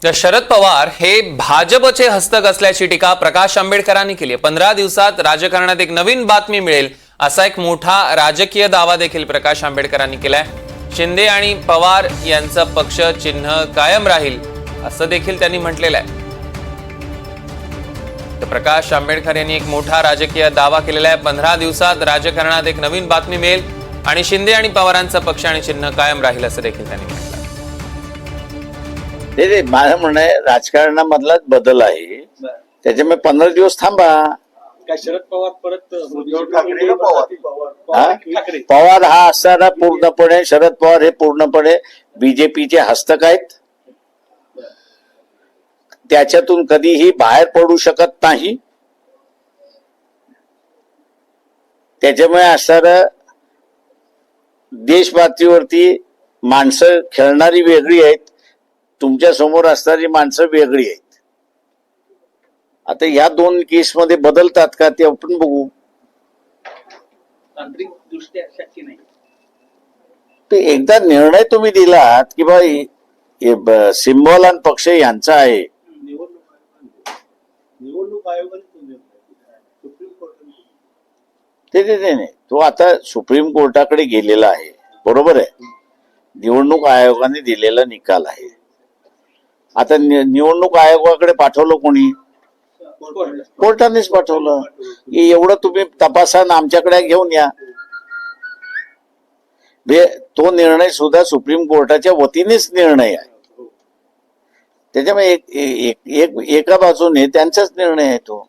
तर शरद पवार हे भाजपचे हस्तक असल्याची टीका प्रकाश आंबेडकरांनी केली आहे। 15 दिवसात राजकारणात एक नवीन बातमी मिळेल असा एक मोठा राजकीय दावा देखील प्रकाश आंबेडकरांनी केलाय। शिंदे आणि पवार यांचं पक्ष चिन्ह कायम राहील असं देखील त्यांनी म्हटलेलं आहे। तर प्रकाश आंबेडकर यांनी एक मोठा राजकीय दावा केलेला आहे। 15 दिवसात राजकारणात एक नवीन बातमी मिळेल आणि शिंदे आणि पवारांचं पक्ष आणि चिन्ह कायम राहील असं देखील त्यांनी म्हटलं। ते माझं म्हणणं आहे राजकारणामधलाच बदल आहे, त्याच्यामुळे 15 दिवस थांबा। काय शरद पवार परत पवार हा असताना पूर्णपणे शरद पवार हे पूर्णपणे बीजेपीचे हस्तक आहेत, त्याच्यातून कधीही बाहेर पडू शकत नाही। त्याच्यामुळे असताना देश पातळीवरती माणसं खेळणारी वेगळी आहेत, तुमच्या समोर असणारी माणसं वेगळी आहेत। आता या दोन केसमध्ये बदलतात का ते आपण बघू। तांत्रिक दृष्ट्या शक्य नाही। ते एकदा निर्णय तुम्ही दिलात की बाई सिम्बॉल आणि पक्ष यांचा आहे, निवडणूक आयोगाने सुप्रीम कोर्टाने ते तो आता सुप्रीम कोर्टाकडे गेलेला आहे, बरोबर आहे। निवडणूक आयोगाने दिलेला निकाल आहे। आता निवडणूक आयोगाकडे पाठवलं कोणी? कोर्टानेच पाठवलं। एवढं तुम्ही तपासा आणि आमच्याकडे घेऊन या। तो निर्णय सुद्धा सुप्रीम कोर्टाच्या वतीनेच निर्णय आहे, त्याच्यामुळे एका बाजूने त्यांचाच निर्णय आहे तो।